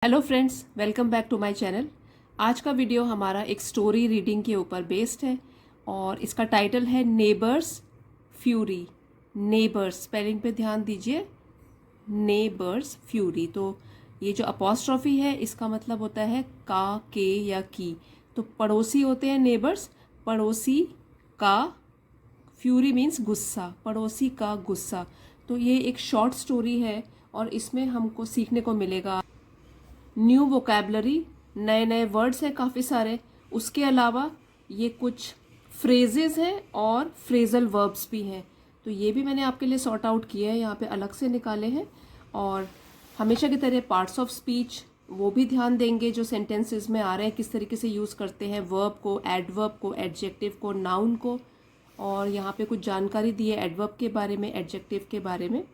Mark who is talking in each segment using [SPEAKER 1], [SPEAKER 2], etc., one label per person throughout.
[SPEAKER 1] Hello friends, welcome back to my channel. आज का video हमारा एक स्टोरी रीडिंग के ऊपर बेस्ड है और इसका टाइटल है नेबर्स फ्यूरी। नेबर्स स्पेलिंग पे ध्यान दीजिए, नेबर्स फ्यूरी। तो ये जो अपॉस्ट्रॉफी है इसका मतलब होता है का, के या की। तो पड़ोसी होते हैं नेबर्स, पड़ोसी का। फ्यूरी मीन्स गुस्सा, पड़ोसी का गुस्सा। तो ये एक शॉर्ट स्टोरी है और इसमें हमको सीखने को मिलेगा न्यू वोकैबलरी, नए नए वर्ड्स हैं काफ़ी सारे। उसके अलावा ये कुछ फ्रेजेस हैं और फ्रेजल वर्ब्स भी हैं। तो ये भी मैंने आपके लिए सॉर्ट आउट किए हैं, यहाँ पे अलग से निकाले हैं। और हमेशा की तरह पार्ट्स ऑफ स्पीच वो भी ध्यान देंगे जो सेंटेंसेस में आ रहे हैं, किस तरीके से यूज़ करते हैं वर्ब को, एडवर्ब को, एडजेक्टिव को, नाउन को। और यहाँ पे कुछ जानकारी दी है एडवर्ब के बारे में, एडजेक्टिव के बारे में,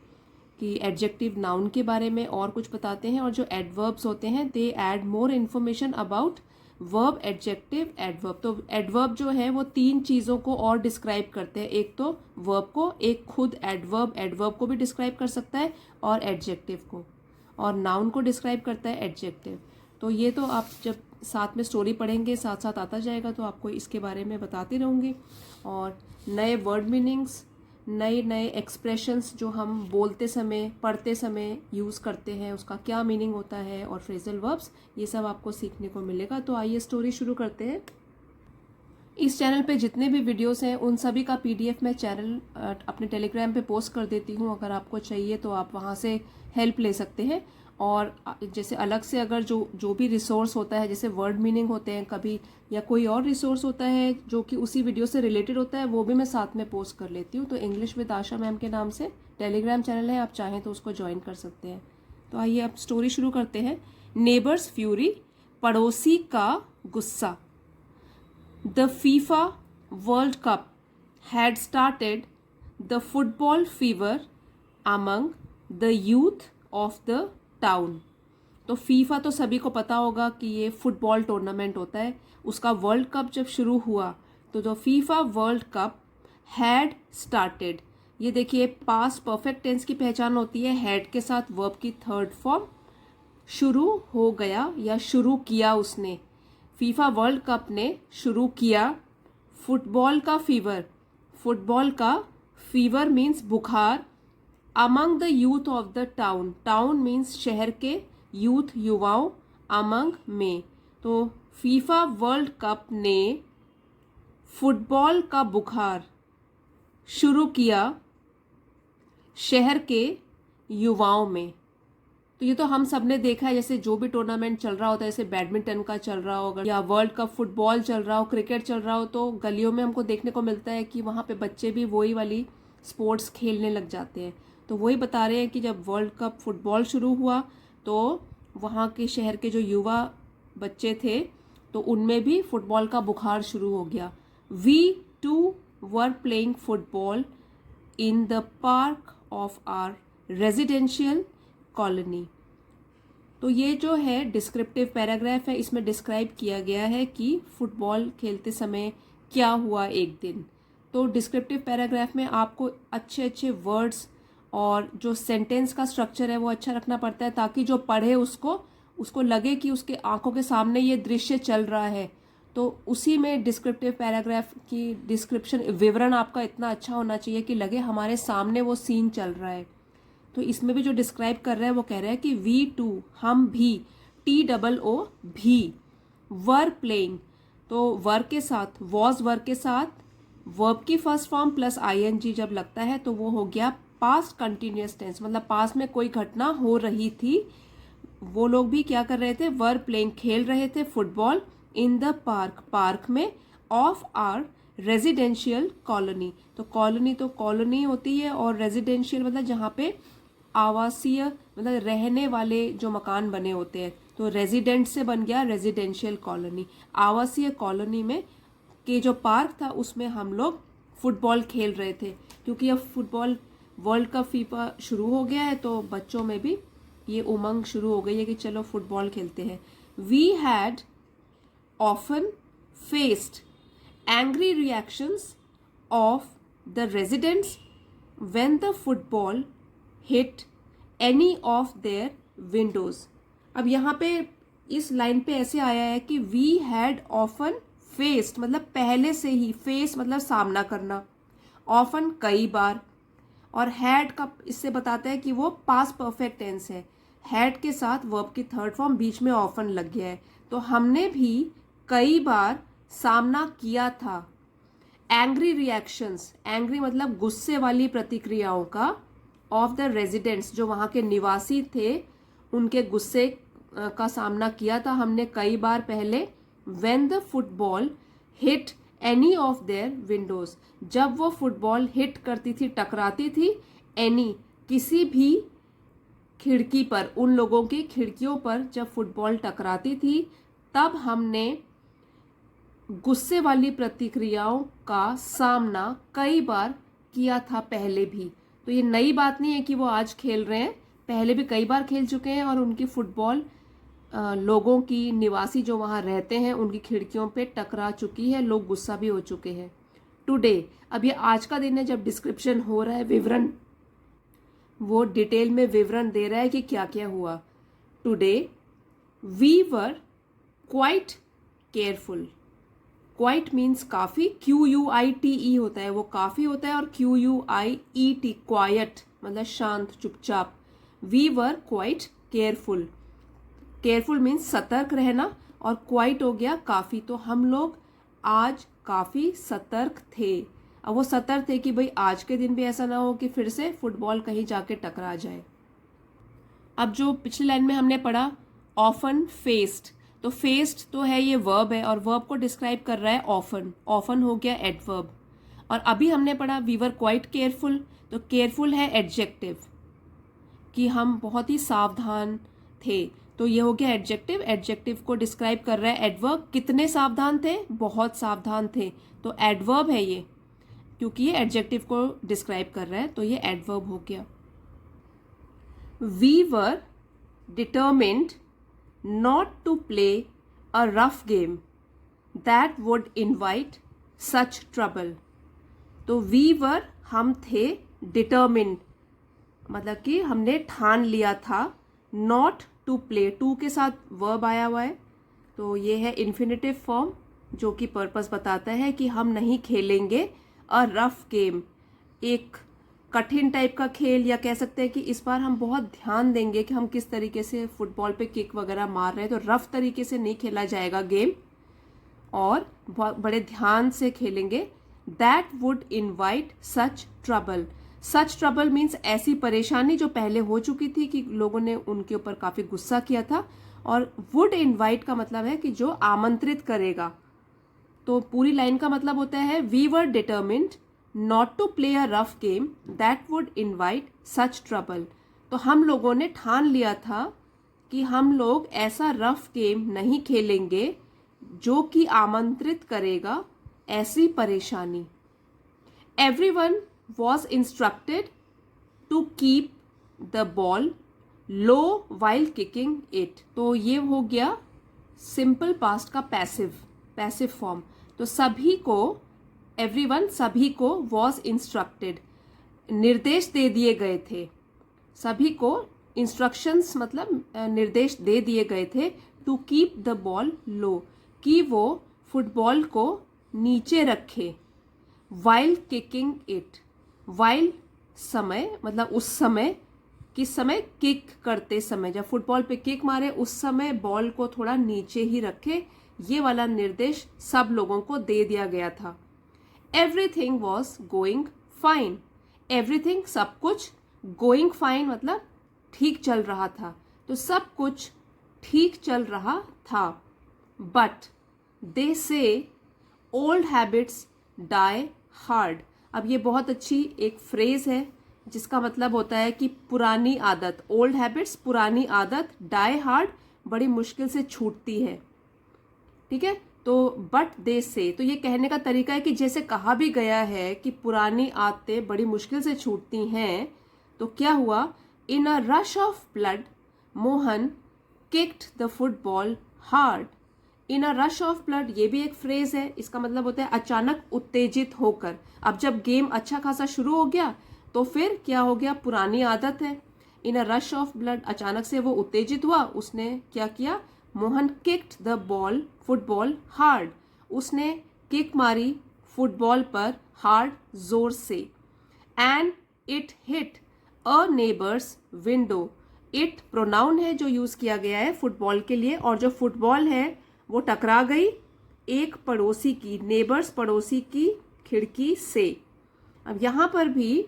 [SPEAKER 1] कि एडजेक्टिव नाउन के बारे में और कुछ बताते हैं। और जो एडवर्ब्स होते हैं they add more information about verb, adjective, adverb. तो एडवर्ब जो है वो तीन चीज़ों को और डिस्क्राइब करते हैं, एक तो वर्ब को, एक खुद एडवर्ब एडवर्ब को भी डिस्क्राइब कर सकता है, और एडजेक्टिव को, और नाउन को डिस्क्राइब करता है एडजेक्टिव। तो ये तो आप जब साथ में स्टोरी पढ़ेंगे साथ साथ आता जाएगा, तो आपको इसके बारे में बताती रहूँगी। और नए वर्ड मीनिंग्स, नए नए एक्सप्रेशंस जो हम बोलते समय, पढ़ते समय यूज़ करते हैं, उसका क्या मीनिंग होता है, और फ्रेजल वर्ब्स, ये सब आपको सीखने को मिलेगा। तो आइए स्टोरी शुरू करते हैं। इस चैनल पे जितने भी वीडियोस हैं उन सभी का पीडीएफ मैं चैनल अपने टेलीग्राम पे पोस्ट कर देती हूँ। अगर आपको चाहिए तो आप वहाँ से हेल्प ले सकते हैं। और जैसे अलग से अगर जो भी रिसोर्स होता है, जैसे वर्ड मीनिंग होते हैं कभी, या कोई और रिसोर्स होता है जो कि उसी वीडियो से रिलेटेड होता है, वो भी मैं साथ में पोस्ट कर लेती हूँ। तो इंग्लिश विद आशा मैम के नाम से टेलीग्राम चैनल है, आप चाहें तो उसको ज्वाइन कर सकते हैं। तो आइए अब स्टोरी शुरू करते हैं। नेबर्स फ्यूरी, पड़ोसी का गुस्सा। The FIFA World Cup had started the football fever among the youth of the town। तो फीफा तो सभी को पता होगा कि ये फुटबॉल टूर्नामेंट होता है। उसका वर्ल्ड कप जब शुरू हुआ तो जो FIFA world cup had started, ये देखिए पास्ट परफेक्ट टेंस की पहचान होती है हैड के साथ वर्ब की थर्ड फॉर्म। शुरू हो गया या शुरू किया उसने, फीफा वर्ल्ड कप ने शुरू किया फुटबॉल का फीवर। फुटबॉल का फीवर मीन्स बुखार। Among the youth of the town, town means शहर के, यूथ युवाओं, अमंग में। तो फीफा वर्ल्ड कप ने फुटबॉल का बुखार शुरू किया शहर के युवाओं में। तो ये तो हम सब ने देखा है, जैसे जो भी टूर्नामेंट चल रहा होता है, जैसे बैडमिंटन का चल रहा हो या वर्ल्ड कप फुटबॉल चल रहा हो, क्रिकेट चल रहा हो, तो गलियों में हमको देखने को मिलता है कि वहाँ पे बच्चे भी वही वाली स्पोर्ट्स खेलने लग जाते हैं। तो वही बता रहे हैं कि जब वर्ल्ड कप फुटबॉल शुरू हुआ तो वहाँ के शहर के जो युवा बच्चे थे तो उनमें भी फुटबॉल का बुखार शुरू हो गया। We two were playing football in the park of our residential colony. तो ये जो है डिस्क्रिप्टिव पैराग्राफ है, इसमें डिस्क्राइब किया गया है कि फुटबॉल खेलते समय क्या हुआ एक दिन। तो डिस्क्रिप्टिव पैराग्राफ में आपको अच्छे अच्छे वर्ड्स और जो सेंटेंस का स्ट्रक्चर है वो अच्छा रखना पड़ता है, ताकि जो पढ़े उसको लगे कि उसके आंखों के सामने ये दृश्य चल रहा है। तो उसी में डिस्क्रिप्टिव पैराग्राफ की डिस्क्रिप्शन, विवरण आपका इतना अच्छा होना चाहिए कि लगे हमारे सामने वो सीन चल रहा है। तो इसमें भी जो डिस्क्राइब कर रहे हैं वो कह रहे हैं कि वी टू, हम भी, TOO भी, वर प्लेइंग, तो वर के साथ, वॉज वर के साथ वर्ब की फर्स्ट फॉर्म प्लस ING जब लगता है तो वो हो गया पास्ट कंटिन्यूअस टेंस, मतलब पास में कोई घटना हो रही थी। वो लोग भी क्या कर रहे थे, वर प्लेइंग, खेल रहे थे football, in the park, park में, ऑफ आर रेजिडेंशियल कॉलोनी। तो कॉलोनी तो कॉलोनी होती है, और रेजिडेंशियल मतलब जहाँ पे आवासीय, मतलब रहने वाले जो मकान बने होते हैं। तो रेजिडेंट से बन गया रेजिडेंशियल कॉलोनी। आवासीय कॉलोनी में के जो पार्क था उसमें हम लोग फुटबॉल खेल रहे थे, क्योंकि अब फुटबॉल वर्ल्ड कप फीफा शुरू हो गया है तो बच्चों में भी ये उमंग शुरू हो गई है कि चलो फुटबॉल खेलते हैं। We had often faced angry reactions of the residents when the football hit any of their windows। अब यहाँ पे इस लाइन पे ऐसे आया है कि वी हैड ऑफन फेस्ड, मतलब पहले से ही, फेस मतलब सामना करना, ऑफन कई बार, और हैड का इससे बताता है कि वो पास्ट परफेक्ट टेंस है। हैड के साथ वर्ब की थर्ड फॉर्म, बीच में ऑफन लग गया है, तो हमने भी कई बार सामना किया था। एंग्री रिएक्शंस, एंग्री मतलब गुस्से वाली प्रतिक्रियाओं का, ऑफ द रेजिडेंट्स जो वहाँ के निवासी थे उनके गुस्से का सामना किया था हमने कई बार पहले। When the football hit any of their Windows, जब वो फुटबॉल हिट करती थी, टकराती थी, एनी किसी भी खिड़की पर, उन लोगों की खिड़कियों पर जब फुटबॉल टकराती थी, तब हमने गुस्से वाली प्रतिक्रियाओं का सामना कई बार किया था पहले भी। तो ये नई बात नहीं है कि वो आज खेल रहे हैं, पहले भी कई बार खेल चुके हैं और उनकी फुटबॉल लोगों की, निवासी जो वहाँ रहते हैं उनकी खिड़कियों पे टकरा चुकी है, लोग गुस्सा भी हो चुके हैं। टुडे, अब ये आज का दिन है जब डिस्क्रिप्शन हो रहा है, विवरण, वो डिटेल में विवरण दे रहा है कि क्या क्या हुआ। Today we were quite careful, quite means काफ़ी, QUITE होता है, वो काफ़ी होता है, और QUIET क्वाइट मतलब शांत, चुपचाप। We were quite careful, careful means सतर्क रहना, और क्वाइट हो गया काफ़ी, तो हम लोग आज काफ़ी सतर्क थे। अब वो सतर्क थे कि भाई आज के दिन भी ऐसा ना हो कि फिर से फुटबॉल कहीं जाके टकरा जाए। अब जो पिछली लाइन में हमने पढ़ा ऑफन फेस्ड, तो फेस्ड तो है, ये वर्ब है, और वर्ब को डिस्क्राइब कर रहा है ऑफन, ऑफन हो गया एडवर्ब। और अभी हमने पढ़ा वी वर क्वाइट केयरफुल, तो केयरफुल है एडजेक्टिव, कि हम बहुत ही सावधान थे, तो ये हो गया एडजेक्टिव। एडजेक्टिव को डिस्क्राइब कर रहा है एडवर्ब, कितने सावधान थे, बहुत सावधान थे, तो एडवर्ब है ये, क्योंकि ये एडजेक्टिव को डिस्क्राइब कर रहा है, तो ये एडवर्ब हो गया। We were determined not to play a rough game that would invite such trouble, तो we were हम थे, determined मतलब कि हमने ठान लिया था, not to play, to के साथ verb आया हुआ है, तो ये है infinitive form जो कि पर्पस बताता है कि हम नहीं खेलेंगे a rough game, एक कठिन टाइप का खेल, या कह सकते हैं कि इस बार हम बहुत ध्यान देंगे कि हम किस तरीके से फुटबॉल पे किक वगैरह मार रहे हैं, तो रफ तरीके से नहीं खेला जाएगा गेम, और बहुत बड़े ध्यान से खेलेंगे। That would invite such trouble, such trouble means ऐसी परेशानी जो पहले हो चुकी थी कि लोगों ने उनके ऊपर काफ़ी गुस्सा किया था, और वुड इनवाइट का मतलब है कि जो आमंत्रित करेगा, तो पूरी लाइन का मतलब होता है we were determined not to play a rough game that would invite such trouble, तो हम लोगों ने ठान लिया था कि हम लोग ऐसा रफ गेम नहीं खेलेंगे जो कि आमंत्रित करेगा ऐसी परेशानी। Everyone was instructed to keep the ball low while kicking it, तो ये हो गया सिंपल पास्ट का पैसिव फॉर्म, तो सभी को, एवरीवन सभी को, वॉज इंस्ट्रक्टेड निर्देश दे दिए गए थे, सभी को इंस्ट्रक्शंस मतलब निर्देश दे दिए गए थे, टू कीप द बॉल लो, कि वो फुटबॉल को नीचे रखे, वाइल किकिंग इट, वाइल समय मतलब उस समय, किस समय, किक करते समय, जब फुटबॉल पे किक मारे उस समय बॉल को थोड़ा नीचे ही रखे, ये वाला निर्देश सब लोगों को दे दिया गया था। Everything was going fine, everything सब कुछ, going fine मतलब ठीक चल रहा था, तो सब कुछ ठीक चल रहा था। But they say old habits die hard, अब ये बहुत अच्छी एक फ्रेज है जिसका मतलब होता है कि पुरानी आदत, ओल्ड हैबिट्स पुरानी आदत, die hard बड़ी मुश्किल से छूटती है, ठीक है। तो बट दे से, तो ये कहने का तरीका है कि जैसे कहा भी गया है कि पुरानी आदतें बड़ी मुश्किल से छूटती हैं, तो क्या हुआ, in a rush of blood Mohan kicked the football hard, in a rush of blood ये भी एक फ्रेज है, इसका मतलब होता है अचानक उत्तेजित होकर। अब जब गेम अच्छा खासा शुरू हो गया तो फिर क्या हो गया, पुरानी आदत है, इन अ रश ऑफ ब्लड, अचानक से वो उत्तेजित हुआ, उसने क्या किया, Mohan kicked the ball, football hard, उसने किक मारी फुटबॉल पर हार्ड, जोर से, and it hit a neighbours window. It pronoun है जो यूज किया गया है फुटबॉल के लिए, और जो फुटबॉल है वो टकरा गई एक पड़ोसी की, नेबर्स पड़ोसी की खिड़की से। अब यहाँ पर भी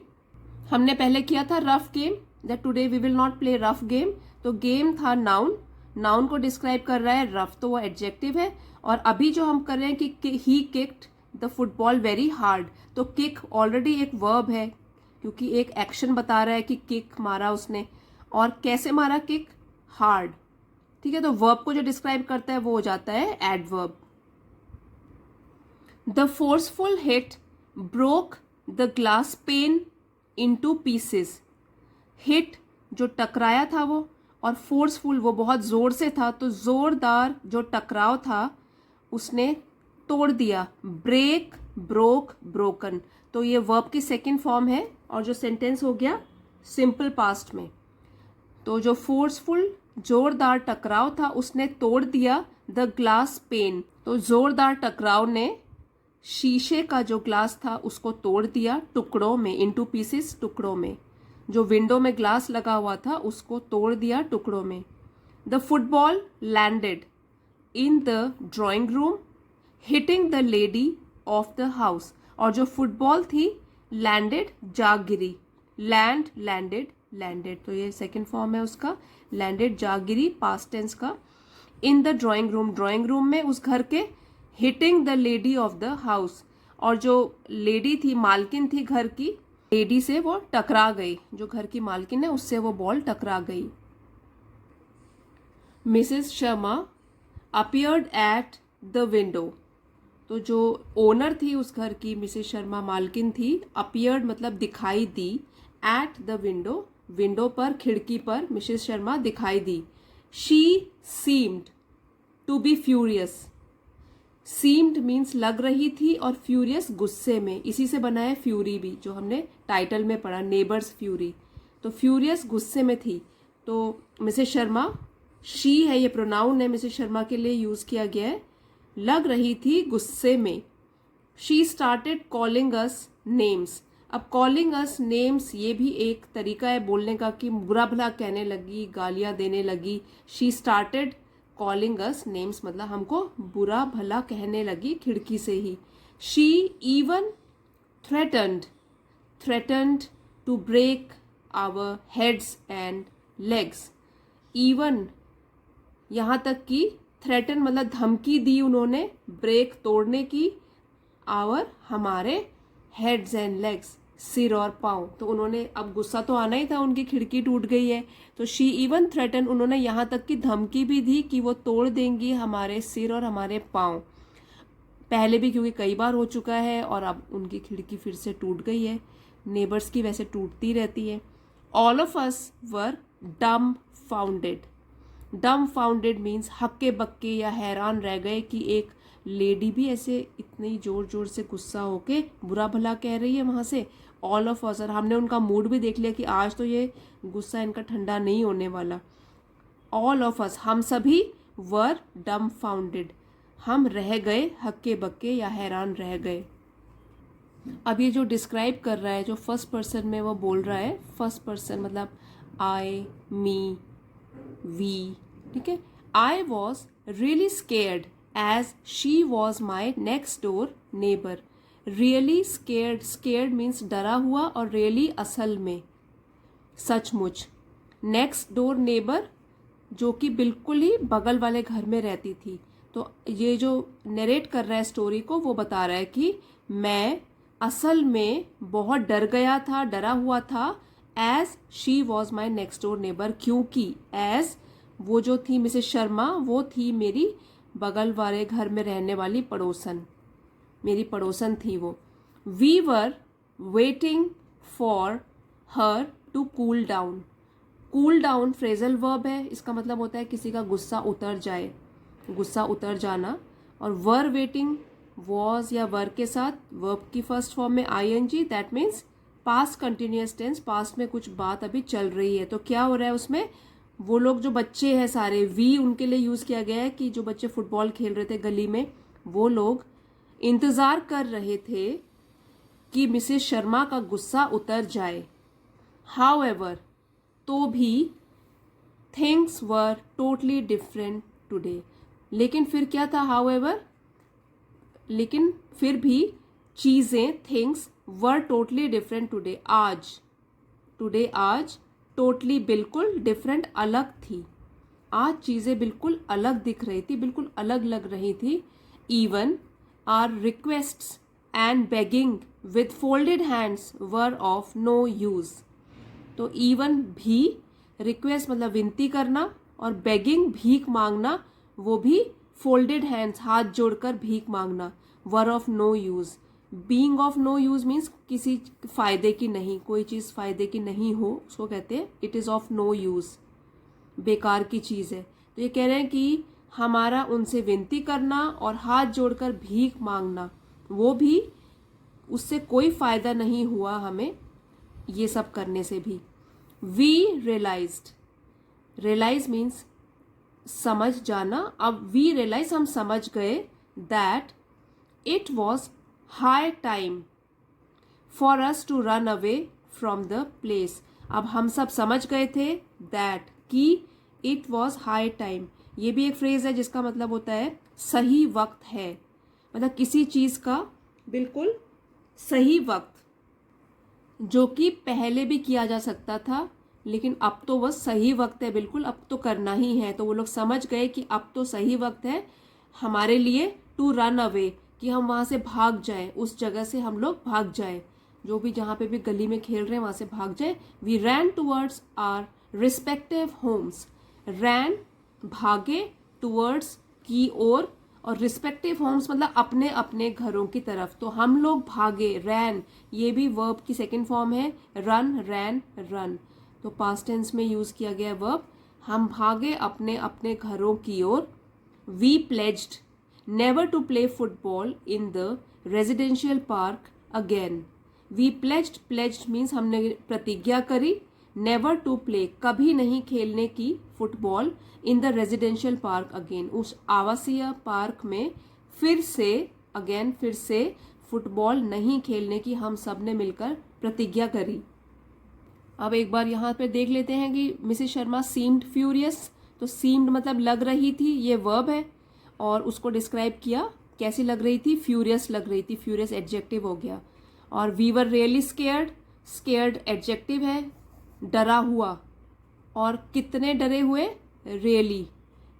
[SPEAKER 1] हमने पहले किया था rough game, that today we will not play rough game, तो गेम था नाउन, नाउन को डिस्क्राइब कर रहा है, रफ तो वो एडजेक्टिव है, और अभी जो हम कर रहे हैं कि he kicked the football very hard, तो किक ऑलरेडी एक वर्ब है क्योंकि एक एक्शन बता रहा है कि किक मारा उसने, और कैसे मारा किक, हार्ड, ठीक है, तो वर्ब को जो डिस्क्राइब करता है वो हो जाता है adverb. The forceful hit broke the glass pen into pieces. Hit जो टकराया था वो, और फोर्सफुल वो बहुत जोर से था, तो जोरदार जो टकराव था उसने तोड़ दिया। ब्रेक, ब्रोक, ब्रोकन, तो ये वर्ब की सेकंड फॉर्म है, और जो सेंटेंस हो गया सिंपल पास्ट में। तो जो फोर्सफुल जोरदार टकराव था उसने तोड़ दिया द ग्लास पेन, तो जोरदार टकराव ने शीशे का जो ग्लास था उसको तोड़ दिया टुकड़ों में, इनटू पीसेस, टुकड़ों में। जो विंडो में ग्लास लगा हुआ था उसको तोड़ दिया टुकड़ों में। The football landed in the drawing room hitting the lady of the house, और जो फुटबॉल थी लैंडेड जा गिरी, लैंड, लैंडेड, लैंडेड, तो ये सेकंड फॉर्म है उसका, लैंडेड जा गिरी पास्ट टेंस का। In the drawing room, drawing room में उस घर के, hitting the lady of the house, और जो लेडी थी, मालकिन थी घर की, लेडी से वो टकरा गई, जो घर की मालकिन है उससे वो बॉल टकरा गई। Mrs Sharma appeared eight the window, तो जो ओनर थी उस घर की, मिसेस शर्मा मालकिन थी, अपीयर्ड मतलब दिखाई दी, एट द विंडो, विंडो पर, खिड़की पर मिसेस शर्मा दिखाई दी। She seemed to be furious, seemed means लग रही थी, और फ्यूरियस गुस्से में, इसी से बना है फ्यूरी भी, जो हमने टाइटल में पढ़ा, नेबर्स फ्यूरी, तो फ्यूरियस गुस्से में थी। तो मिसेस शर्मा, शी है ये प्रोनाउन है, मिसेस शर्मा के लिए यूज किया गया है, लग रही थी गुस्से में। She started calling us names, अब कॉलिंग अस नेम्स ये भी एक तरीका है बोलने का कि बुरा भला कहने लगी, गालियां देने लगी। She started calling us names मतलब हमको बुरा भला कहने लगी खिड़की से ही। She even threatened, threatened to break our heads and legs, even यहाँ तक कि थ्रेटन मतलब धमकी दी उन्होंने, ब्रेक तोड़ने की, आवर हमारे, हेड्स एंड लेग्स सिर और पाँव, तो उन्होंने, अब गुस्सा तो आना ही था, उनकी खिड़की टूट गई है, तो शी इवन थ्रेटन, उन्होंने यहाँ तक की धमकी भी दी कि वो तोड़ देंगी हमारे सिर और हमारे पाँव। पहले भी क्योंकि कई बार हो चुका है, और अब उनकी खिड़की फिर से टूट गई है, नेबर्स की वैसे टूटती रहती है। ऑल ऑफ अस वर डम फाउंडेड, डम फाउंडेड मीन्स हक्के बक्के या हैरान रह गए कि एक लेडी भी ऐसे इतनी जोर जोर से गुस्सा होके बुरा भला कह रही है वहाँ से। ऑल ऑफ अस, और हमने उनका मूड भी देख लिया कि आज तो ये गुस्सा इनका ठंडा नहीं होने वाला। ऑल ऑफ अस, हम सभी, वर डम फाउंडेड, हम रह गए हक्के बक्के या हैरान रह गए। अब ये जो डिस्क्राइब कर रहा है, जो फर्स्ट पर्सन में वो बोल रहा है, फर्स्ट पर्सन मतलब आई, मी, वी, ठीक है। I was really scared as she was my next door neighbour, really scared, scared means डरा हुआ, और रियली असल में, सचमुच। नेक्स्ट डोर नेबर जो कि बिल्कुल ही बगल वाले घर में रहती थी, तो ये जो नरेट कर रहा है स्टोरी को वो बता रहा है कि मैं असल में बहुत डर गया था, डरा हुआ था, as she was my next door neighbour, क्योंकि एज वो जो थी मिसेस शर्मा, वो थी मेरी बगल वाले घर में रहने वाली पड़ोसन, मेरी पड़ोसन थी वो। We were waiting for her to cool down, cool down phrasal verb है, इसका मतलब होता है किसी का गुस्सा उतर जाए, गुस्सा उतर जाना। और वर वेटिंग वॉज या वर के साथ वर्ब की फर्स्ट फॉर्म में ING, that means past continuous tense, past में कुछ बात अभी चल रही है। तो क्या हो रहा है उसमें, वो लोग जो बच्चे हैं सारे, वी उनके लिए यूज किया गया है कि जो बच्चे फुटबॉल खेल रहे थे गली में, वो लोग इंतजार कर रहे थे कि मिसेस शर्मा का गुस्सा उतर जाए। हाउएवर, तो भी things were totally different today. लेकिन फिर क्या था, हाउएवर, लेकिन फिर भी चीजें, things were totally different today, आज टोटली बिल्कुल, डिफरेंट अलग थी। आज चीजें बिल्कुल अलग दिख रही थी, बिल्कुल अलग लग रही थी। Even our requests and begging with folded hands were of no use. तो इवन भी, रिक्वेस्ट मतलब विनती करना, और बेगिंग भीख मांगना, वो भी फोल्डेड हैंड्स हाथ जोड़कर भीख मांगना, were of no use. Being of no use means किसी फायदे की नहीं, कोई चीज फायदे की नहीं हो उसको कहते हैं it is of no use, बेकार की चीज है। तो ये कह रहे हैं कि हमारा उनसे विनती करना और हाथ जोड़कर भीख मांगना, वो भी, उससे कोई फायदा नहीं हुआ हमें ये सब करने से भी। वी रियलाइज्ड, रियलाइज मीन्स समझ जाना। अब वी रियलाइज, हम समझ गए, that it was high time for us to run away from the place. अब हम सब समझ गए थे दैट, कि इट वॉज हाई टाइम, ये भी एक फ्रेज है जिसका मतलब होता है सही वक्त है, मतलब किसी चीज का बिल्कुल सही वक्त, जो कि पहले भी किया जा सकता था लेकिन अब तो वह सही वक्त है, बिल्कुल अब तो करना ही है। तो वो लोग समझ गए कि अब तो सही वक्त है हमारे लिए टू रन अवे, कि हम वहां से भाग जाएं, उस जगह से हम लोग भाग जाएं, जो भी जहां पे भी गली में खेल रहे हैं वहां से भाग जाए। We ran towards our respective homes, ran भागे, टूवर्ड्स की ओर, और रिस्पेक्टिव होम्स मतलब अपने अपने घरों की तरफ। तो हम लोग भागे, रैन, ये भी वर्ब की सेकंड फॉर्म है, रन, रैन, रन। तो पास्ट टेंस में यूज किया गया वर्ब, हम भागे अपने अपने घरों की ओर। We pledged never to play football in the residential park again. We pledged, pledged means हमने प्रतिज्ञा करी, नेवर टू प्ले कभी नहीं खेलने की, football, in the residential park again उस आवासीय पार्क में फिर से, अगेन फिर से फुटबॉल नहीं खेलने की हम सब ने मिलकर प्रतिज्ञा करी। अब एक बार यहाँ पे देख लेते हैं कि मिसेस शर्मा सीम्ड फ्यूरियस। तो सीम्ड मतलब लग रही थी, ये वर्ब है, और उसको डिस्क्राइब किया कैसी लग रही थी, फ्यूरियस लग रही थी, फ्यूरियस एडजेक्टिव हो गया। और we were really scared, scared adjective है, डरा हुआ, और कितने डरे हुए, रियली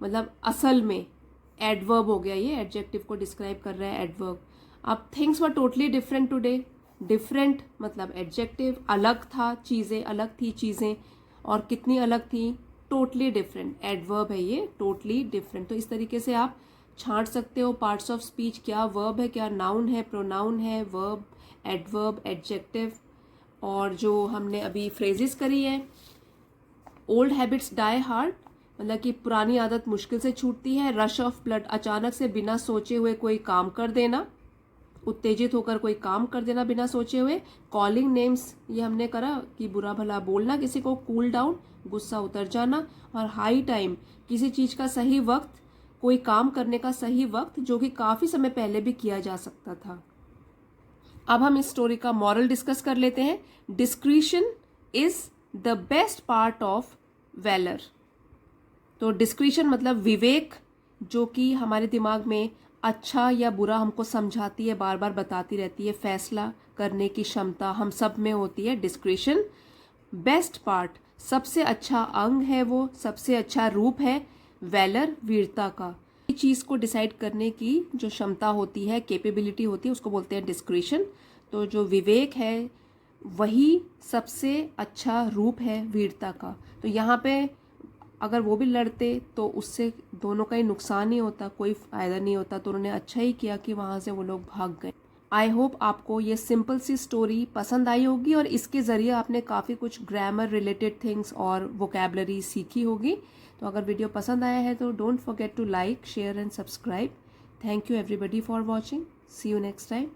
[SPEAKER 1] मतलब असल में, एडवर्ब हो गया, ये एडजेक्टिव को डिस्क्राइब कर रहा है एडवर्ब। अब things were totally different today, different मतलब एडजेक्टिव, अलग था, चीजें अलग थी चीजें, और कितनी अलग थी, टोटली डिफरेंट, एडवर्ब है ये, टोटली डिफरेंट। तो इस तरीके से आप छांट सकते हो पार्ट्स ऑफ स्पीच, क्या वर्ब है, क्या नाउन है, प्रोनाउन है, वर्ब, एडवर्ब, एडजेक्टिव। और जो हमने अभी फ्रेजेस करी है, ओल्ड हैबिट्स डाई हार्ड, मतलब कि पुरानी आदत मुश्किल से छूटती है। रश ऑफ ब्लड, अचानक से बिना सोचे हुए कोई काम कर देना, उत्तेजित होकर कोई काम कर देना बिना सोचे हुए। कॉलिंग नेम्स, ये हमने करा कि बुरा भला बोलना किसी को। कूल डाउन, गुस्सा उतर जाना। और हाई टाइम, किसी चीज का सही वक्त, कोई काम करने का सही वक्त जो कि काफी समय पहले भी किया जा सकता था। अब हम इस स्टोरी का मॉरल डिस्कस कर लेते हैं। Discretion is the best part of valour. तो डिस्क्रीशन मतलब विवेक, जो कि हमारे दिमाग में अच्छा या बुरा हमको समझाती है, बार बार बताती रहती है, फैसला करने की क्षमता हम सब में होती है। डिस्क्रीशन बेस्ट पार्ट, सबसे अच्छा अंग है, वो सबसे अच्छा रूप है। वैलर, वीरता का, चीज को डिसाइड करने की जो क्षमता होती है, कैपेबिलिटी होती है, उसको बोलते हैं डिस्क्रीशन। तो जो विवेक है वही सबसे अच्छा रूप है वीरता का। तो यहाँ पे अगर वो भी लड़ते तो उससे दोनों का ही नुकसान ही होता, कोई फायदा नहीं होता। तो उन्होंने अच्छा ही किया कि वहां से वो लोग भाग गए। आई होप आपको ये सिंपल सी स्टोरी पसंद आई होगी और इसके ज़रिए आपने काफ़ी कुछ ग्रामर रिलेटेड थिंग्स और वोकैबलरी सीखी होगी। तो अगर वीडियो पसंद आया है तो don't forget to like, share and subscribe. Thank you everybody for watching. See you next time.